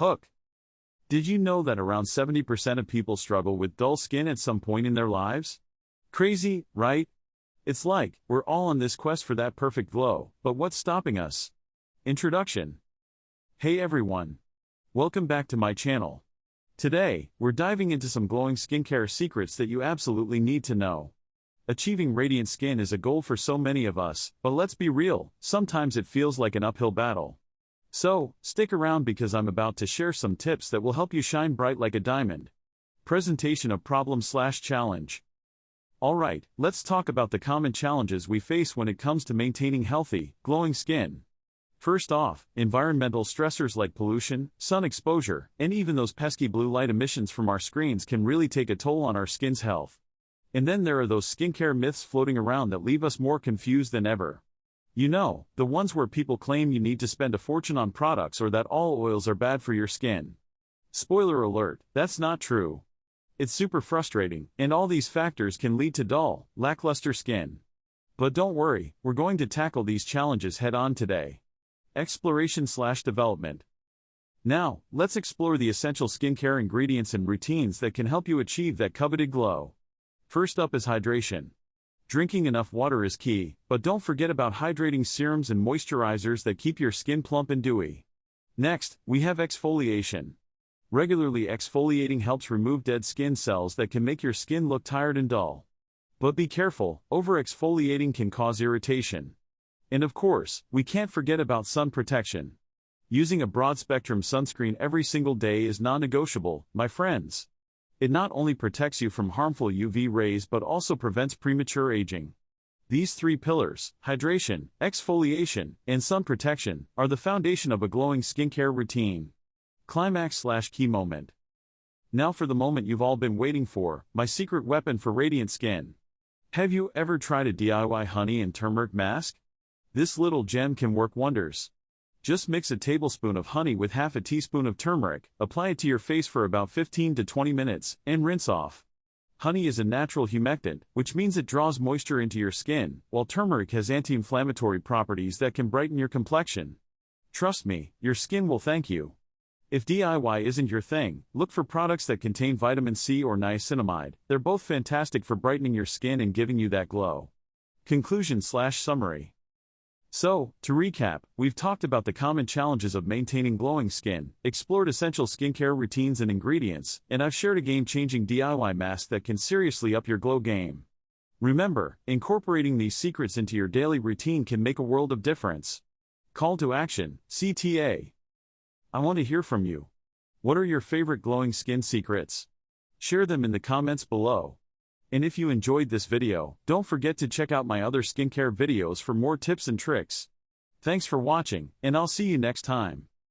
Hook. Did you know that around 70% of people struggle with dull skin at some point in their lives? Crazy, right? It's like, we're all on this quest for that perfect glow, but what's stopping us? Introduction. Hey everyone. Welcome back to my channel. Today, we're diving into some glowing skincare secrets that you absolutely need to know. Achieving radiant skin is a goal for so many of us, but let's be real, sometimes it feels like an uphill battle. So, stick around because I'm about to share some tips that will help you shine bright like a diamond. Presentation of problem/challenge. Alright, let's talk about the common challenges we face when it comes to maintaining healthy, glowing skin. First off, environmental stressors like pollution, sun exposure, and even those pesky blue light emissions from our screens can really take a toll on our skin's health. And then there are those skincare myths floating around that leave us more confused than ever. You know, the ones where people claim you need to spend a fortune on products or that all oils are bad for your skin. Spoiler alert, that's not true. It's super frustrating, and all these factors can lead to dull, lackluster skin. But don't worry, we're going to tackle these challenges head-on today. Exploration/development. Now, let's explore the essential skincare ingredients and routines that can help you achieve that coveted glow. First up is hydration. Drinking enough water is key, but don't forget about hydrating serums and moisturizers that keep your skin plump and dewy. Next, we have exfoliation. Regularly exfoliating helps remove dead skin cells that can make your skin look tired and dull. But be careful, over-exfoliating can cause irritation. And of course, we can't forget about sun protection. Using a broad-spectrum sunscreen every single day is non-negotiable, my friends. It not only protects you from harmful UV rays but also prevents premature aging. These three pillars, hydration, exfoliation, and sun protection, are the foundation of a glowing skincare routine. Climax/key moment. Now for the moment you've all been waiting for, my secret weapon for radiant skin. Have you ever tried a DIY honey and turmeric mask? This little gem can work wonders. Just mix a tablespoon of honey with half a teaspoon of turmeric, apply it to your face for about 15 to 20 minutes, and rinse off. Honey is a natural humectant, which means it draws moisture into your skin, while turmeric has anti-inflammatory properties that can brighten your complexion. Trust me, your skin will thank you. If DIY isn't your thing, look for products that contain vitamin C or niacinamide. They're both fantastic for brightening your skin and giving you that glow. Conclusion/summary. So, to recap, we've talked about the common challenges of maintaining glowing skin, explored essential skincare routines and ingredients, and I've shared a game-changing DIY mask that can seriously up your glow game. Remember, incorporating these secrets into your daily routine can make a world of difference. Call to action, CTA. I want to hear from you. What are your favorite glowing skin secrets? Share them in the comments below. And if you enjoyed this video, don't forget to check out my other skincare videos for more tips and tricks. Thanks for watching, and I'll see you next time.